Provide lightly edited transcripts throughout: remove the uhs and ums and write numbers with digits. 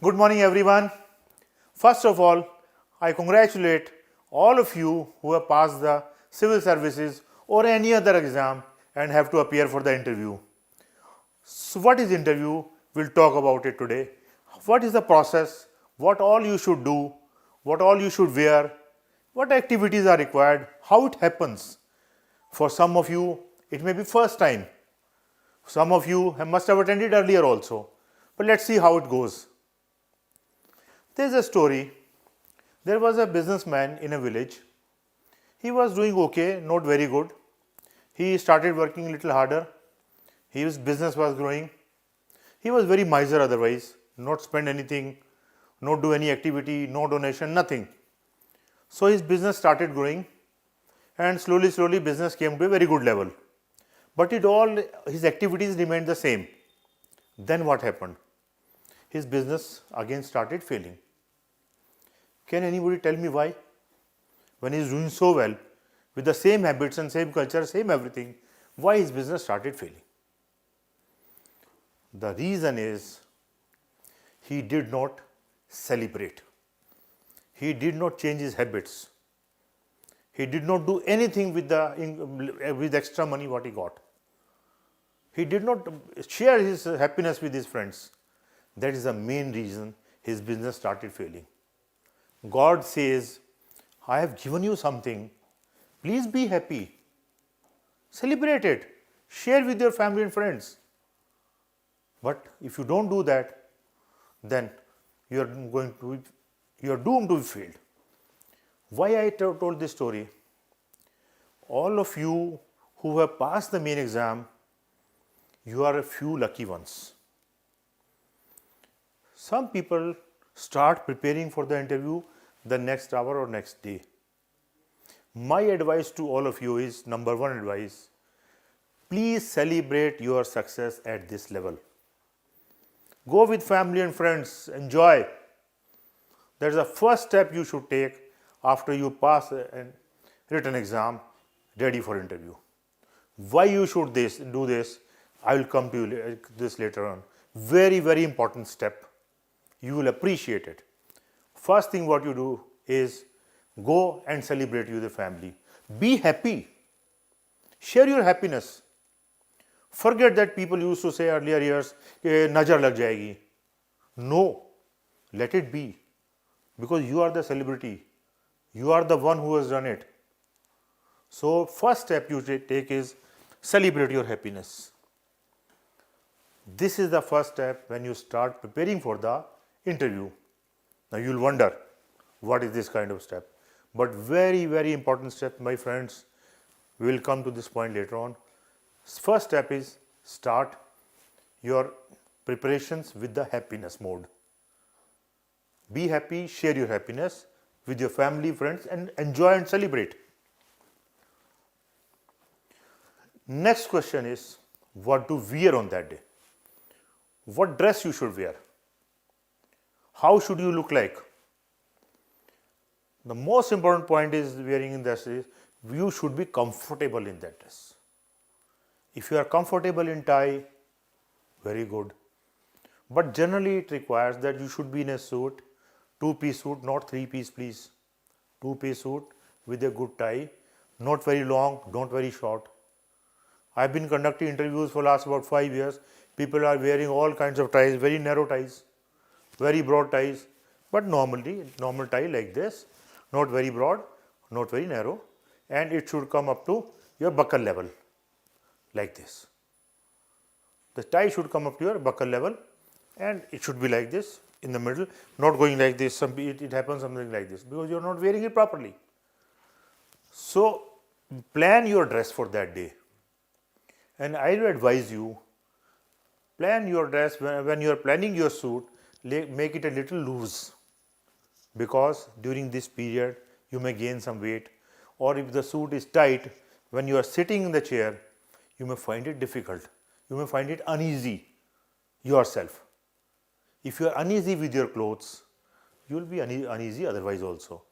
Good morning everyone. First of all, I congratulate all of you who have passed the civil services or any other exam and have to appear for the interview. So what is interview? We'll talk about it today. What is the process? What all you should do? What all you should wear? What activities are required? How it happens? For some of you, it may be first time. Some of you must have attended earlier also. But let's see how it goes. There is a story. There was a businessman in a village. He was doing okay, not very good. He started working a little harder. His business was growing. He was very miser otherwise, not spend anything, not do any activity, no donation, nothing. So his business started growing and slowly business came to a very good level. But his activities remained the same. Then what happened? His business again started failing. Can anybody tell me why? When he is doing so well, with the same habits and same culture, same everything, why his business started failing? The reason is he did not celebrate. He did not change his habits. He did not do anything with extra money what he got. He did not share his happiness with his friends. That is the main reason his business started failing. God says, I have given you something. Please be happy. Celebrate it. Share with your family and friends. But if you don't do that, then you are doomed to be failed. Why I told this story? All of you who have passed the main exam, you are a few lucky ones. Some people start preparing for the interview the next hour or next day. My advice to all of you is, number one advice, please celebrate your success at this level. Go with family and friends, enjoy. That is the first step you should take after you pass a written exam ready for interview. Why you should do this, I will come to this later on. Very important step. You will appreciate it. First thing what you do is go and celebrate with the family. Be happy. Share your happiness. Forget that people used to say earlier years, nazar lag jayegi. No, let it be. Because you are the celebrity. You are the one who has done it. So first step you take is celebrate your happiness. This is the first step when you start preparing for the interview. Now you will wonder, what is this kind of step? But very important step, my friends. We will come to this point later on. First step is start your preparations with the happiness mode. Be happy, share your happiness with your family, friends, and enjoy and celebrate. Next question is, what to wear on that day? What dress you should wear? How should you look like? The most important point is wearing in this is you should be comfortable in that dress. If you are comfortable in tie, very good. But generally it requires that you should be in a suit, two-piece suit, not three-piece please. Two-piece suit with a good tie, not very long, not very short. I have been conducting interviews for last about 5 years. People are wearing all kinds of ties, very narrow ties, very broad ties, but normal tie like this, not very broad, not very narrow, and it should come up to your buckle level, like this. The tie should come up to your buckle level and it should be like this in the middle, not going like this. It happens something like this because you are not wearing it properly. So plan your dress for that day, and I will advise you, plan your dress when you are planning your suit, make it a little loose, because during this period you may gain some weight, or if the suit is tight, when you are sitting in the chair, you may find it difficult, you may find it uneasy yourself. If you are uneasy with your clothes, you will be uneasy otherwise also.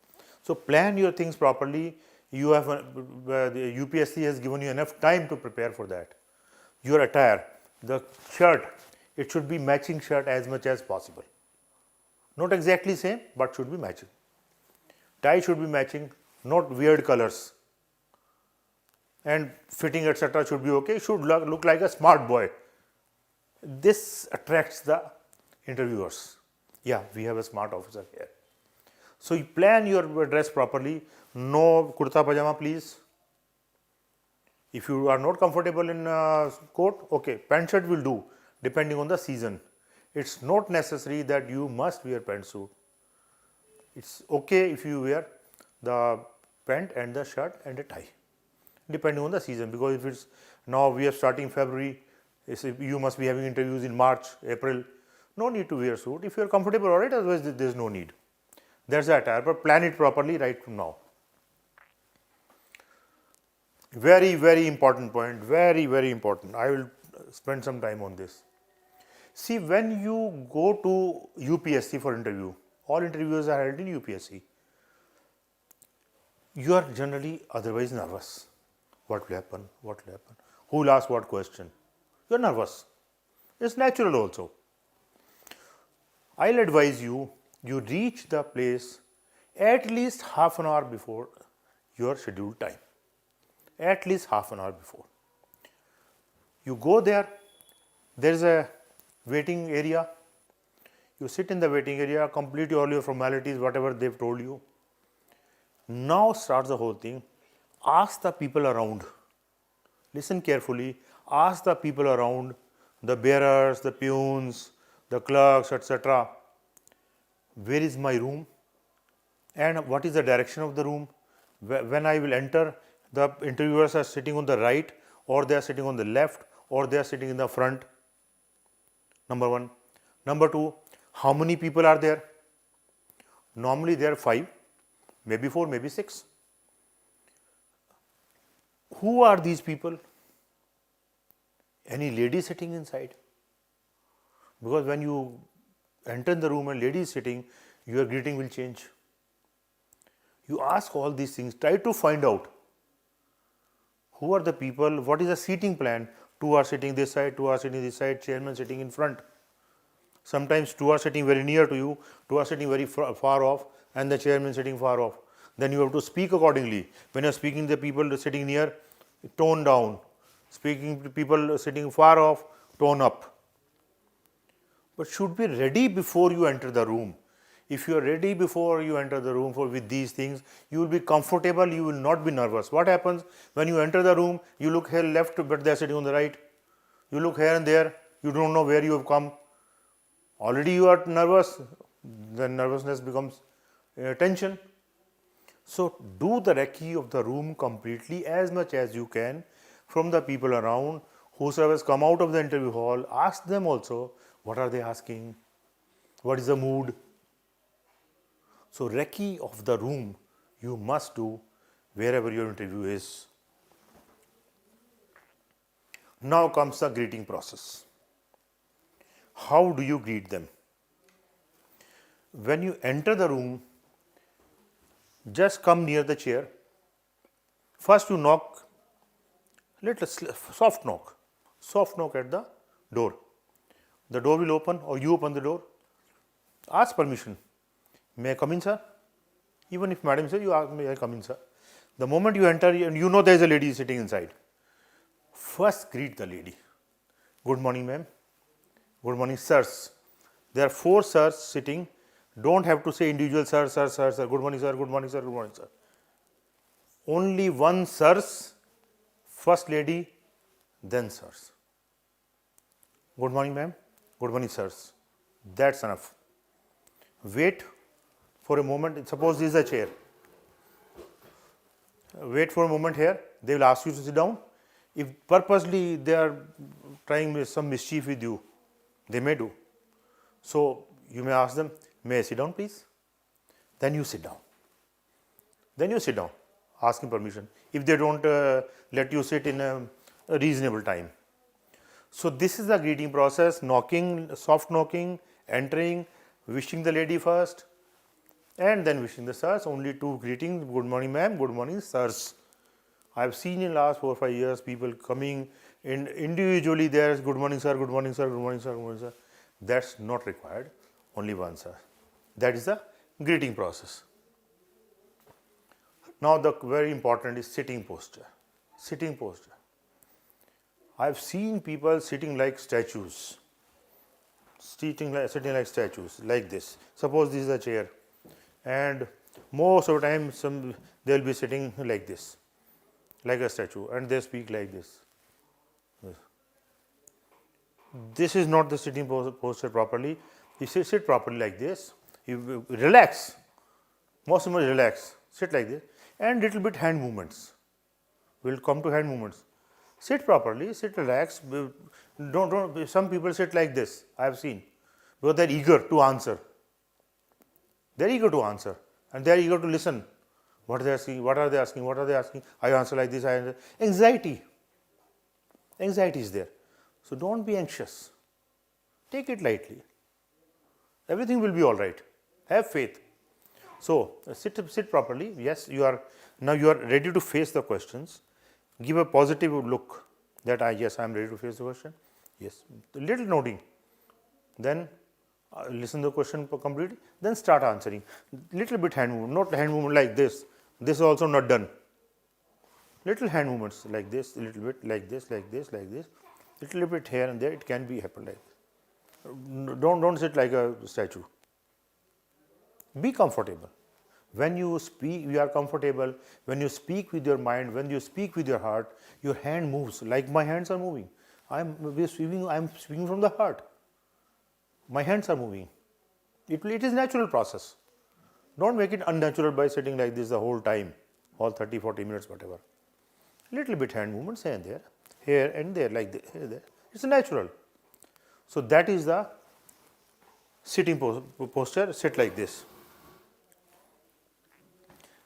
So plan your things properly. You have the UPSC has given you enough time to prepare for that. Your attire, the shirt, it should be matching shirt as much as possible. Not exactly same, but should be matching. Tie should be matching, not weird colors. And fitting etc. should be okay, should look like a smart boy. This attracts the interviewers. Yeah, we have a smart officer here. So you plan your dress properly. No kurta pajama, please. If you are not comfortable in coat, okay, pant shirt will do, depending on the season. It's not necessary that you must wear pantsuit. It's okay if you wear the pant and the shirt and a tie, depending on the season. Because if it's now we are starting February, you must be having interviews in March, April. No need to wear suit. If you are comfortable, all right. Otherwise, there is no need. That's the attire. But plan it properly right from now. Very, very important point. Very, very important. I will spend some time on this. See, when you go to UPSC for interview, all interviews are held in UPSC. You are generally otherwise nervous. What will happen? What will happen? Who will ask what question? You are nervous. It's natural also. I'll advise you, you reach the place at least half an hour before your scheduled time. At least half an hour before. You go there, there is a waiting area. You sit in the waiting area, complete all your formalities, whatever they've told you. Now starts the whole thing. Ask the people around. Listen carefully. Ask the people around, the bearers, the peons, the clerks, etc. Where is my room? And what is the direction of the room? When I will enter, the interviewers are sitting on the right, or they are sitting on the left, or they are sitting in the front. Number one. Number two, how many people are there? Normally there are 5, maybe 4, maybe 6. Who are these people? Any lady sitting inside? Because when you enter the room and lady is sitting, your greeting will change. You ask all these things, try to find out who are the people, what is the seating plan. 2 are sitting this side, 2 are sitting this side, chairman sitting in front. Sometimes 2 are sitting very near to you, 2 are sitting very far off, and the chairman sitting far off. Then you have to speak accordingly. When you are speaking to the people sitting near, tone down. Speaking to people sitting far off, tone up. But should be ready before you enter the room. If you are ready before you enter the room with these things, you will be comfortable, you will not be nervous. What happens when you enter the room, you look here left, but they are sitting on the right. You look here and there, you don't know where you have come. Already you are nervous, then nervousness becomes tension. So do the recce of the room completely as much as you can from the people around. Whosoever has come out of the interview hall, ask them also, what are they asking? What is the mood? So recce of the room you must do wherever your interview is. Now comes the greeting process. How do you greet them? When you enter the room, just come near the chair. First you knock, soft knock at the door. The door will open or you open the door. Ask permission. May I come in, sir? Even if madam says, you ask, may I come in, sir? The moment you enter and you know there is a lady sitting inside, first greet the lady. Good morning, ma'am. Good morning, sirs. There are 4 sirs sitting. Don't have to say individual sir, sir, sir, sir. Good morning, sir. Good morning, sir. Good morning, sir. Only one sirs, first lady, then sirs. Good morning, ma'am. Good morning, sirs. That's enough. Wait for a moment. Suppose this is a chair. Wait for a moment here. They will ask you to sit down. If purposely they are trying some mischief with you, they may do. So you may ask them, may I sit down, please? Then you sit down. Asking permission. If they don't let you sit in a reasonable time. So this is the greeting process: knocking, soft knocking, entering, wishing the lady first, and then wishing the sirs. Only 2 greetings: good morning, ma'am, good morning, sirs. I have seen in last 4 or 5 years people coming in individually. There is good morning, sir, good morning, sir, good morning, sir, good morning, sir. That's not required. Only one, sir. That is the greeting process. Now the very important is sitting posture. Sitting posture. I have seen people sitting like statues. Sitting like statues, like this. Suppose this is a chair, and most of the time they will be sitting like this, like a statue, and they speak like this. This is not the sitting posture properly. If you sit properly like this, you relax, most of them relax, sit like this, and little bit hand movements. We will come to hand movements. Sit properly, sit relaxed. Don't. Some people sit like this. I have seen, because they are eager to answer. They are eager to answer, and they are eager to listen. What are they asking? What are they asking? What are they asking? I answer like this. I answer. Anxiety. Anxiety is there. So don't be anxious. Take it lightly. Everything will be all right. Have faith. So sit properly. Yes, you are ready to face the questions. Give a positive look that yes, I am ready to face the question. Yes, little nodding. Then listen to the question completely. Then start answering. Little bit hand movement, not hand movement like this. This is also not done. Little hand movements like this, little bit like this, like this, like this. Little bit here and there. It can be happen like this. Don't sit like a statue. Be comfortable. When you speak, you are comfortable. When you speak with your mind, when you speak with your heart, your hand moves. Like my hands are moving. I'm speaking from the heart. My hands are moving. It is natural process. Don't make it unnatural by sitting like this the whole time, all 30, 40 minutes, whatever. Little bit hand movements here and there, like this, here, there. It's natural. So that is the sitting posture. Sit like this.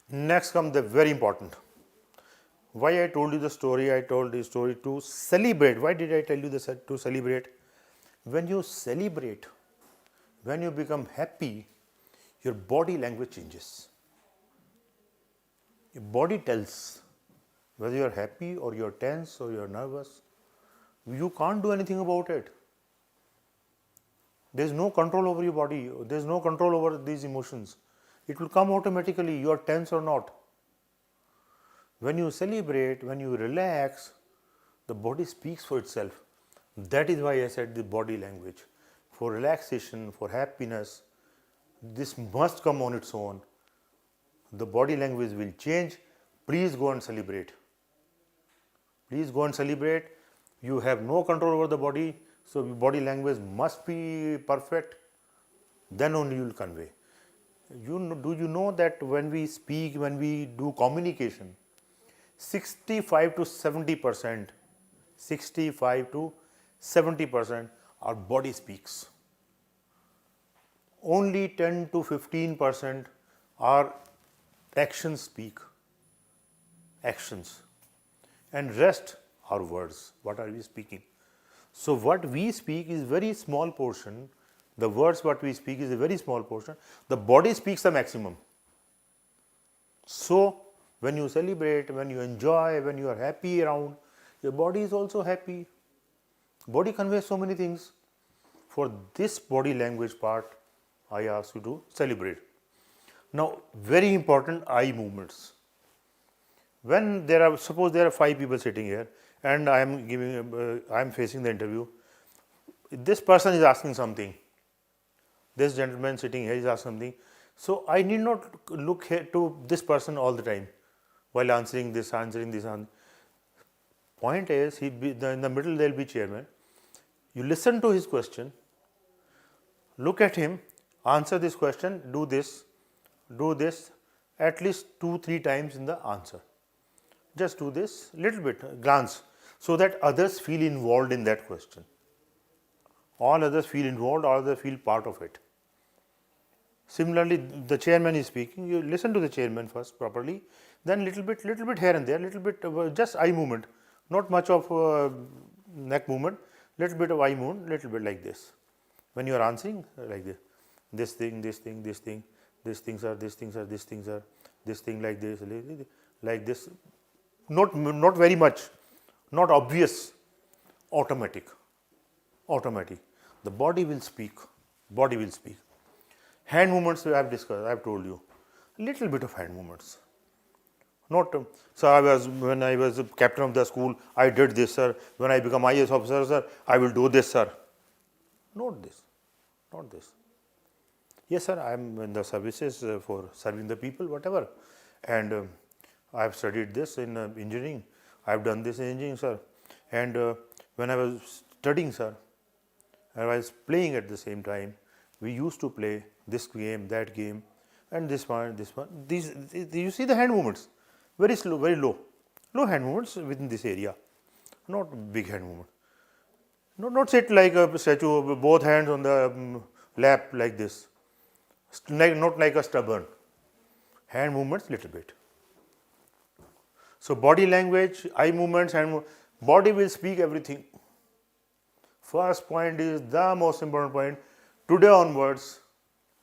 Next comes the very important. Why I told you the story? I told the story to celebrate. Why did I tell you this? To celebrate. When you celebrate, when you become happy, your body language changes. Your body tells whether you are happy or you are tense or you are nervous. You can't do anything about it. There is no control over your body. There is no control over these emotions. It will come automatically, you are tense or not. When you celebrate, when you relax, the body speaks for itself. That is why I said the body language. For relaxation, for happiness, this must come on its own. The body language will change. Please go and celebrate. Please go and celebrate. You have no control over the body, so body language must be perfect. Then only you will convey. Do you know that when we speak, when we do communication, 65 to 70%, 65 to 70% our body speaks. Only 10 to 15% our actions speak. Actions. And rest are words. What are we speaking? So what we speak is very small portion. The words what we speak is a very small portion. The body speaks the maximum. So when you celebrate, when you enjoy, when you are happy around, your body is also happy. Body conveys so many things. For this body language part, I ask you to celebrate. Now, very important eye movements. When suppose there are 5 people sitting here, and I am facing the interview. This person is asking something. This gentleman sitting here is asking something. So I need not look here to this person all the time while answering this. Point is, in the middle there will be chairman. You listen to his question, look at him, answer this question, do this at least 2-3 times in the answer. Just do this little bit, glance, so that others feel involved in that question. All others feel involved, all others feel part of it. Similarly, the chairman is speaking, you listen to the chairman first properly, then little bit here and there, little bit just eye movement, not much of neck movement, little bit of eye movement, little bit like this. When you are answering like this thing, these things are, this thing like this, not very much, not obvious, automatic. The body will speak. Hand movements I have discussed, I have told you. Little bit of hand movements. Not, sir, when I was captain of the school, I did this, sir. When I become IAS officer, sir, I will do this, sir. Not this, not this. Yes, sir, I am in the services for serving the people, whatever. And I have studied this in engineering. I have done this in engineering, sir. And when I was studying, sir, I was playing at the same time. We used to play this game, that game, and this one, this one. These you see the hand movements, very slow, very low hand movements within this area, not big hand movement. Not sit like a statue, both hands on the lap like this. Not like a stubborn. Hand movements little bit. So body language, eye movements, body will speak everything. First point is the most important point. Today onwards,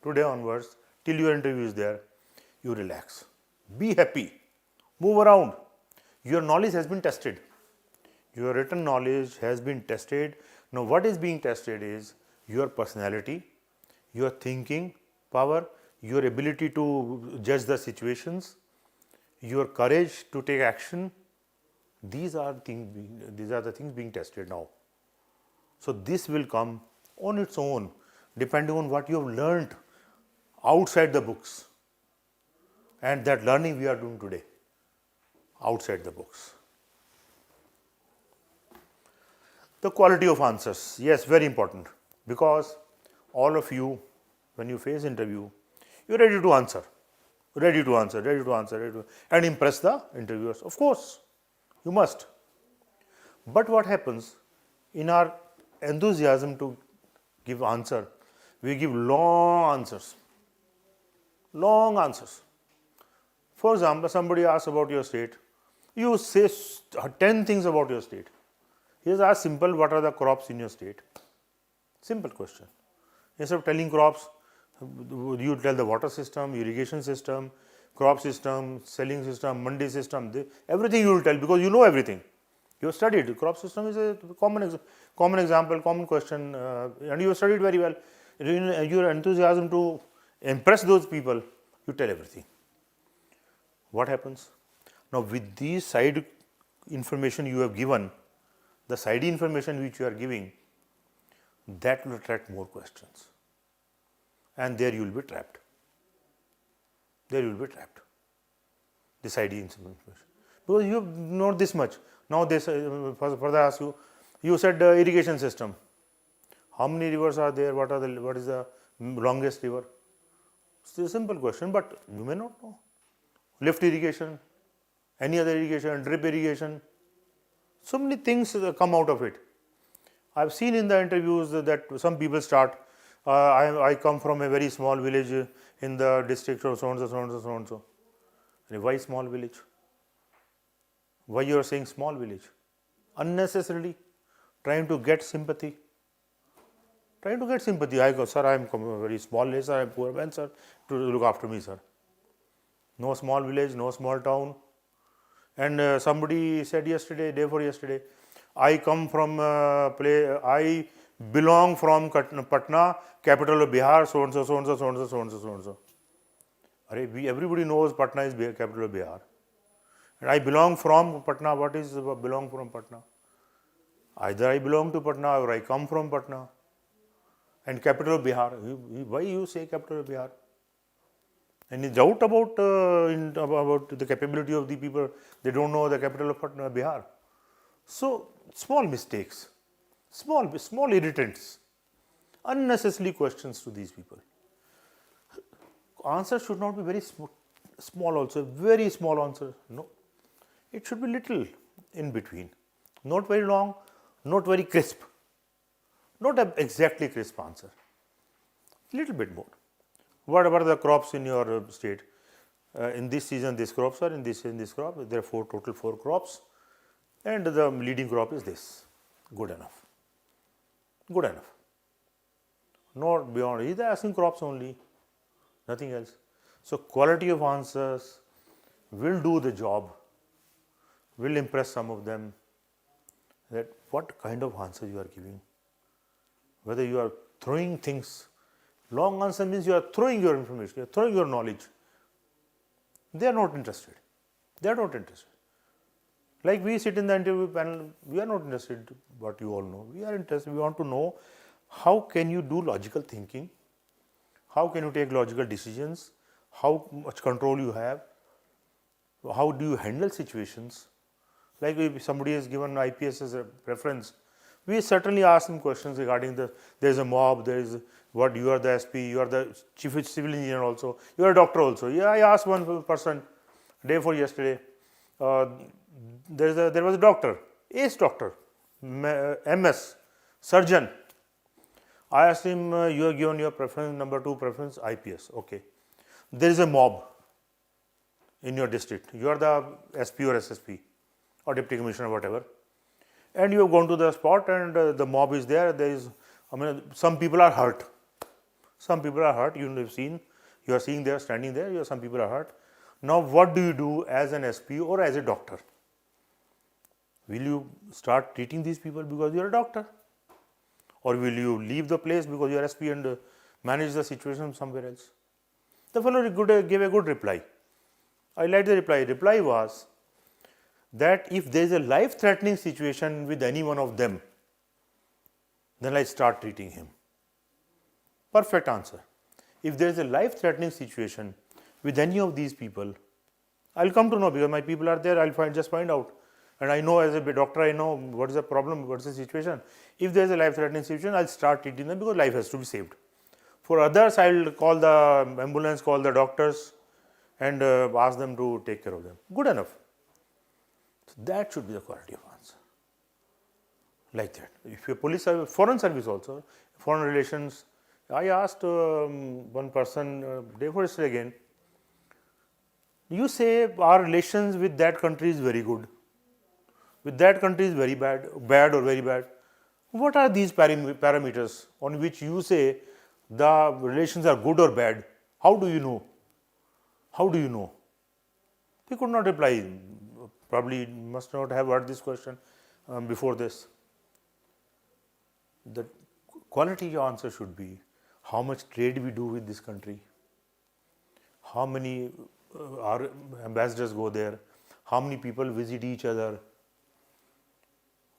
till your interview is there, you relax. Be happy. Move around. Your knowledge has been tested. Your written knowledge has been tested. Now what is being tested is your personality, your thinking power, your ability to judge the situations, your courage to take action. These are the things being tested now. So this will come on its own, depending on what you have learnt outside the books, and that learning we are doing today outside the books. The quality of answers, yes, very important, because all of you, when you face interview, you are ready to answer, and impress the interviewers. Of course, you must. But what happens in our enthusiasm to give answer, we give long answers. For example, somebody asks about your state, you say 10 things about your state. Here's asked simple, what are the crops in your state? Simple question. Instead of telling crops, you tell the water system, irrigation system, crop system, selling system, mandi system, everything you will tell, because you know everything. You have studied. Crop system is a common example, common question, and you have studied very well. In your enthusiasm to impress those people, you tell everything. What happens? Now with these side information you have given, the side information which you are giving, that will attract more questions. And there you will be trapped. The side information. Because you know this much. Now they further ask you, you said irrigation system. How many rivers are there? What is the longest river? It's a simple question, but you may not know. Lift irrigation, any other irrigation, drip irrigation. So many things come out of it. I have seen in the interviews that some people start, I come from a very small village in the district of so and so. Why small village? Why you are saying small village? Unnecessarily trying to get sympathy. I go, sir, I am from a very small village, sir, I am poor man, sir, to look after me, sir. No small village, no small town. And somebody said yesterday, day before yesterday, I come from I belong from Patna, capital of Bihar, so and so. Everybody knows Patna is capital of Bihar. And I belong from Patna. What is belong from Patna? Either I belong to Patna or I come from Patna. And capital of Bihar. Why you say capital of Bihar? Any doubt about the capability of the people? They don't know the capital of Patna, Bihar. So small mistakes, small irritants, unnecessary questions to these people. Answer should not be very small also, very small answer. No, it should be little in between, not very long, not very crisp, not an exactly crisp answer. Little bit more. What are the crops in your state? In this season, these crops are in this season, this crop. There are total 4 crops, and the leading crop is this. Good enough. Not beyond. He's asking crops only, nothing else. So quality of answers will do the job, will impress some of them. That what kind of answer you are giving, whether you are throwing things Long answer means you are throwing your information, you are throwing your knowledge. They are not interested. They are not interested. Like we sit in the interview panel, we are not interested what you all know. We are interested, we want to know how can you do logical thinking, how can you take logical decisions, how much control you have, how do you handle situations. Like if somebody has given IPS as a preference, we certainly ask them questions regarding there is a mob, there is what, you are the SP, you are the chief civil engineer also, you are a doctor also. Yeah, I asked one person day before yesterday, there was a doctor, ace doctor, MS, surgeon. I asked him, you have given your preference, number 2 preference, IPS, okay. There is a mob in your district, you are the SP or SSP or deputy commissioner, whatever, and you have gone to the spot and the mob is there, some people are hurt. Some people are hurt, you have seen, you are seeing there, standing there, some people are hurt. Now what do you do as an SP or as a doctor? Will you start treating these people because you are a doctor? Or will you leave the place because you are SP and manage the situation somewhere else? The fellow gave a good reply. I liked the reply. Reply was that if there is a life-threatening situation with any one of them, then I start treating him. Perfect answer. If there is a life-threatening situation with any of these people, I'll come to know because my people are there, I'll just find out. And I know as a doctor, I know what is the problem, what is the situation. If there is a life-threatening situation, I'll start treating them because life has to be saved. For others, I'll call the ambulance, call the doctors and ask them to take care of them. Good enough. So that should be the quality of answer. Like that. If you're police service, foreign service also, foreign relations, I asked one person day before yesterday again, you say our relations with that country is very good, with that country is very bad or very bad. What are these parameters on which you say the relations are good or bad? How do you know? How do you know? He could not reply. Probably must not have heard this question before this. The quality of your answer should be how much trade we do with this country, how many our ambassadors go there, how many people visit each other,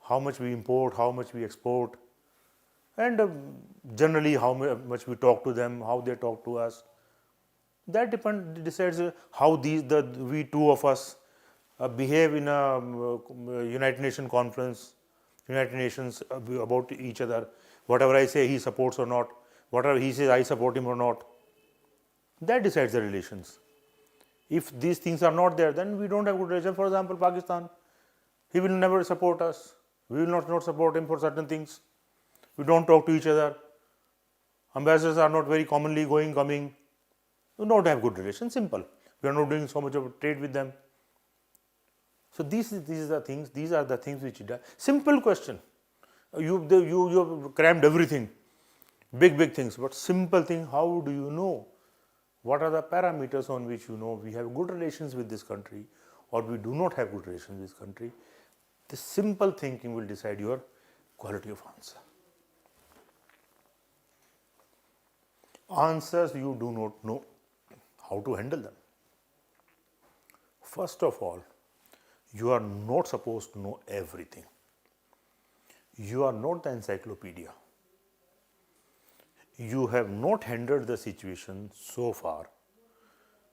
how much we import, how much we export, and generally how much we talk to them, how they talk to us. That decides how we two of us behave in a United Nations conference, United Nations about each other. Whatever I say he supports or not, whatever he says I support him or not. That decides the relations. If these things are not there, then we don't have good relations. For example, Pakistan, he will never support us. We will not support him for certain things. We don't talk to each other. Ambassadors are not very commonly going, coming. We don't have good relations, simple. We are not doing so much of trade with them. So these are the things which you do. Simple question. You have crammed everything, big things, but simple thing, how do you know? What are the parameters on which you know we have good relations with this country or we do not have good relations with this country? This simple thinking will decide your quality of answer. Answers you do not know how to handle them. First of all, you are not supposed to know everything. You are not the encyclopedia. You have not handled the situation so far.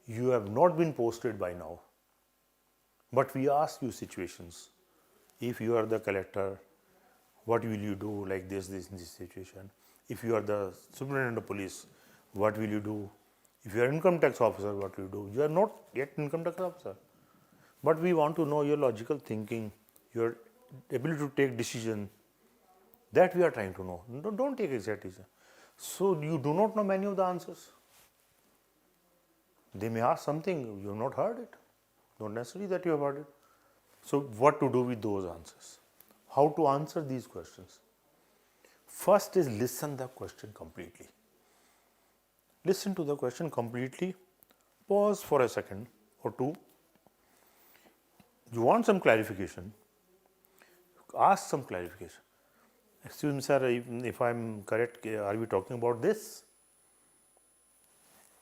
You have not been posted by now. But we ask you situations. If you are the collector, what will you do like this in this situation? If you are the superintendent of police, what will you do? If you are income tax officer, what will you do? You are not yet income tax officer. But we want to know your logical thinking, your ability to take decision. That we are trying to know. Don't take exact decision. So you do not know many of the answers. They may ask something, you have not heard it. Not necessarily that you have heard it. So what to do with those answers? How to answer these questions? First is listen the question completely. Listen to the question completely. Pause for a second or two. You want some clarification. Ask some clarification. Excuse me, sir, if I am correct, are we talking about this?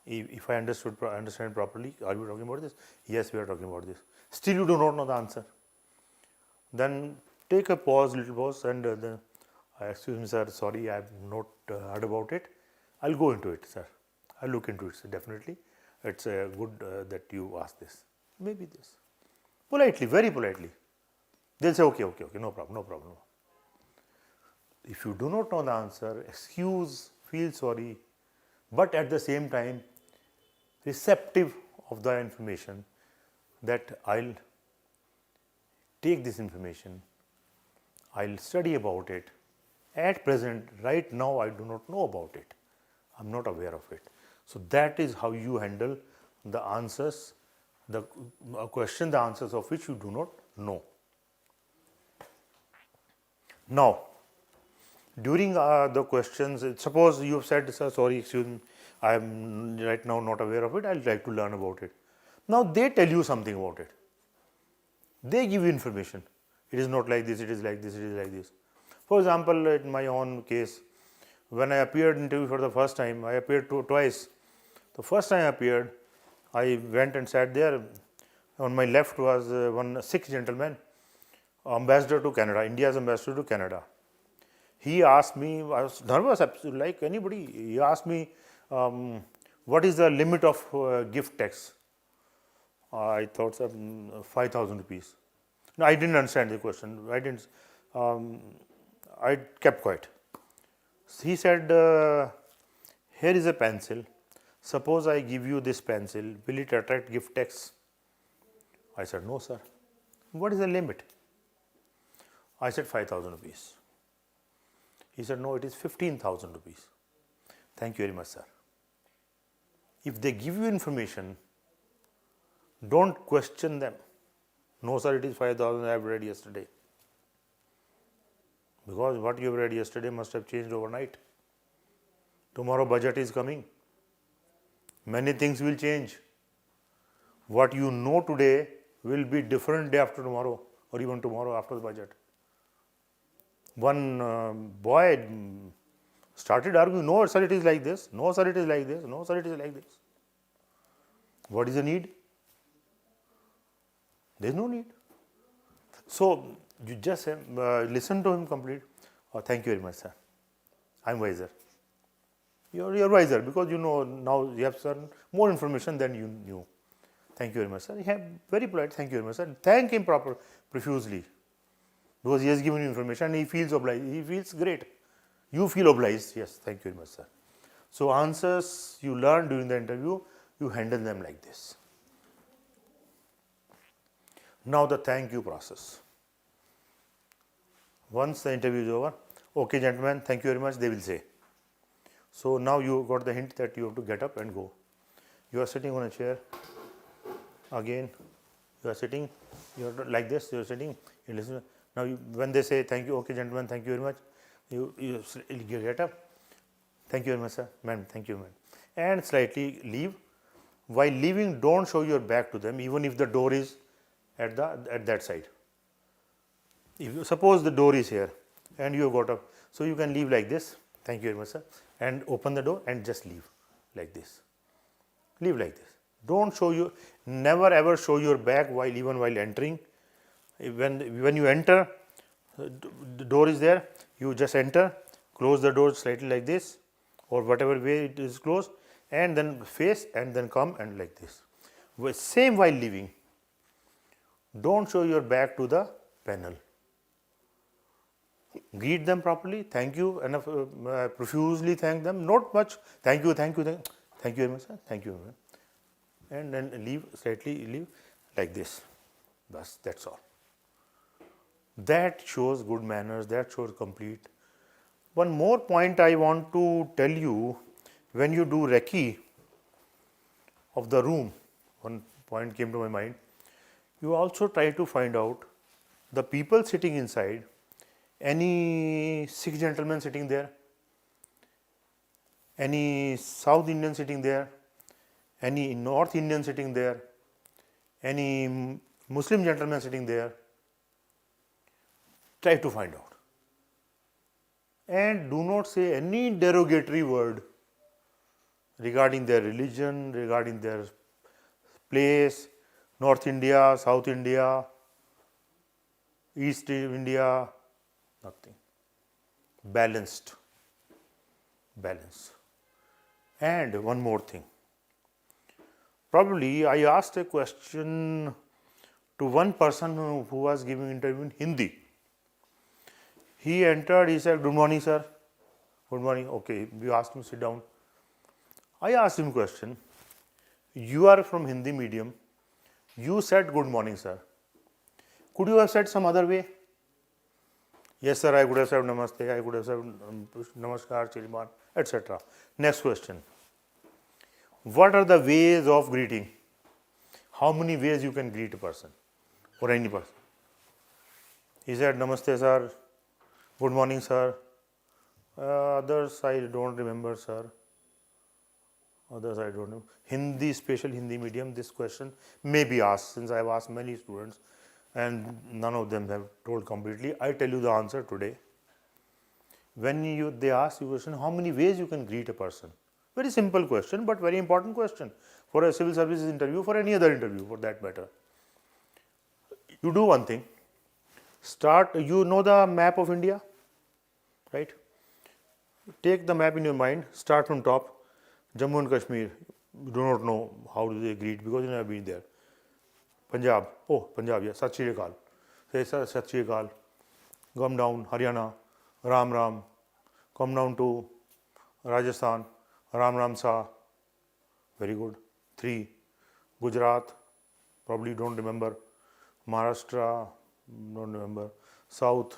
If I understand properly, are we talking about this? Yes, we are talking about this. Still you do not know the answer. Then take a pause, little pause, and then, excuse me, sir, sorry, I have not heard about it. I'll go into it, sir. I'll look into it, sir, definitely. It's good that you asked this. Maybe this. Politely, very politely. They'll say, okay, okay, okay, no problem, no problem. If you do not know the answer, excuse, feel sorry, but at the same time, receptive of the information that I'll take this information, I'll study about it. At present, right now, I do not know about it. I'm not aware of it. So that is how you handle the answers, the question, the answers of which you do not know. Now, during the questions, suppose you have said, sir, sorry, excuse me, I am right now not aware of it, I would like to learn about it. Now, they tell you something about it. They give you information. It is not like this, it is like this, it is like this. For example, in my own case, when I appeared in interview for the first time, I appeared twice. The first time I appeared, I went and sat there. On my left was one Sikh gentleman, ambassador to Canada, India's ambassador to Canada. He asked me, I was nervous, absolutely, like anybody. He asked me, what is the limit of gift tax? I thought, 5,000 rupees. No, I didn't understand the question. I kept quiet. He said, here is a pencil. Suppose I give you this pencil, will it attract gift tax? I said, no, sir. What is the limit? I said, 5,000 rupees. He said, no, it is 15,000 rupees. Thank you very much, sir. If they give you information, don't question them. No, sir, it is 5,000 I have read yesterday. Because what you have read yesterday must have changed overnight. Tomorrow budget is coming. Many things will change. What you know today will be different day after tomorrow, or even tomorrow after the budget. One boy started arguing, no, sir, it is like this. No, sir, it is like this. No, sir, it is like this. What is the need? There is no need. So you just listen to him complete. Oh, thank you very much, sir. I am wiser. You are wiser because you know now you have certain more information than you knew. Thank you very much, sir. He have very polite. Thank you very much, sir. Thank him profusely because he has given you information and he feels obliged. He feels great. You feel obliged. Yes, thank you very much, sir. So answers you learn during the interview, you handle them like this. Now the thank you process. Once the interview is over, okay, gentlemen, thank you very much, they will say. So now you got the hint that you have to get up and go. You are sitting on a chair. Again, you are sitting. You are like this. You are sitting. You listen. Now, when they say thank you, okay, gentlemen, thank you very much. You get up. Thank you very much, sir. Ma'am, thank you, ma'am. And slightly leave. While leaving, don't show your back to them, even if the door is at that side. If you suppose the door is here and you have got up, so you can leave like this. Thank you very much, sir. And open the door and just leave like this. Leave like this. Don't show you, never ever show your back even while entering. When you enter, the door is there, you just enter, close the door slightly like this, or whatever way it is closed, and then face and then come and like this. Same while leaving. Don't show your back to the panel. Greet them properly, thank you, and profusely thank them, not much, thank you very much, sir, thank you, and then leave like this. That's all. That shows good manners, that shows complete. One more point I want to tell you, when you do recce of the room, one point came to my mind, you also try to find out the people sitting inside. Any Sikh gentleman sitting there? Any South Indian sitting there? Any North Indian sitting there? Any Muslim gentleman sitting there? Try to find out. And do not say any derogatory word regarding their religion, regarding their place, North India, South India, East India, nothing. Balanced. Balance. And one more thing. Probably I asked a question to one person who was giving interview in Hindi. He entered, he said, "Good morning, sir." "Good morning." Okay, we asked him, "Sit down." I asked him question. "You are from Hindi medium. You said good morning, sir. Could you have said some other way?" "Yes, sir, I could have said namaste, I could have said namaskar, Chiriman, etc." Next question. "What are the ways of greeting? How many ways you can greet a person or any person?" He said, "Namaste, sir. Good morning, sir. Others I don't remember, sir. Others I don't know." Hindi, special Hindi medium, this question may be asked, since I have asked many students and none of them have told completely. I tell you the answer today. When they ask you question, how many ways you can greet a person? Very simple question, but very important question for a civil services interview, for any other interview for that matter. You do one thing. Start, you know the map of India, right? Take the map in your mind, start from top. Jammu and Kashmir, you do not know how do they greet because you have been there. Punjab, oh Punjab, yeah, Sat Shri Akal. Say Sat Shri Akal. Come down, Haryana, Ram Ram. Come down to Rajasthan, Ram Ram Sa. Very good. 3. Gujarat, probably don't remember. Maharashtra, don't remember. South,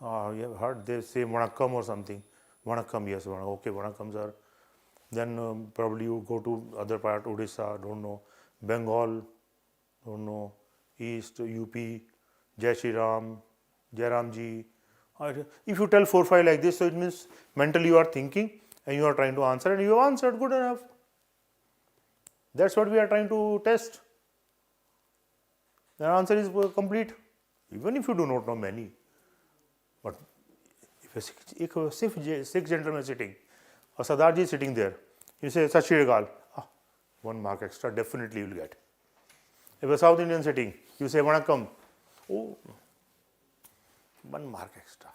you have heard they say Vanakkam or something. Vanakkam, yes, okay, Vanakkam, sir. Then probably you go to other part, Odisha, don't know. Bengal, don't know. East, UP, Jai Shri Ram, Jai Ram Ji. If you tell 4, 5 like this, so it means mentally you are thinking and you are trying to answer and you have answered good enough. That's what we are trying to test. The answer is complete, even if you do not know many. But if a Sikh gentleman sitting, a Sardarji is sitting there, you say Sat Shri Akal, 1 mark extra definitely you will get. If a South Indian sitting, you say Vanakkam, oh, 1 mark extra.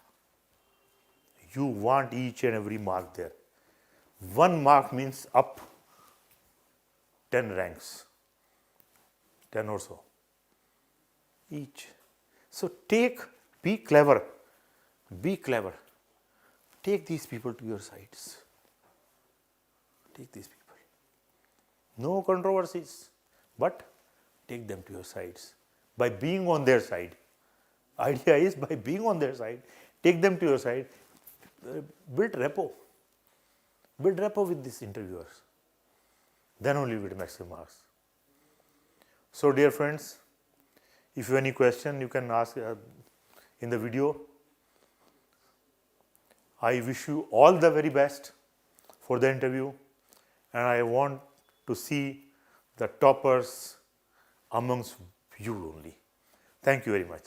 You want each and every mark there. 1 mark means up 10 ranks, 10 or so each. So be clever, take these people to your sides. Take these people. No controversies, but take them to your sides by being on their side. Idea is by being on their side, take them to your side, build rapport with these interviewers. Then only you get maximum marks. So dear friends, if you have any question, you can ask in the video. I wish you all the very best for the interview, and I want to see the toppers amongst you only. Thank you very much.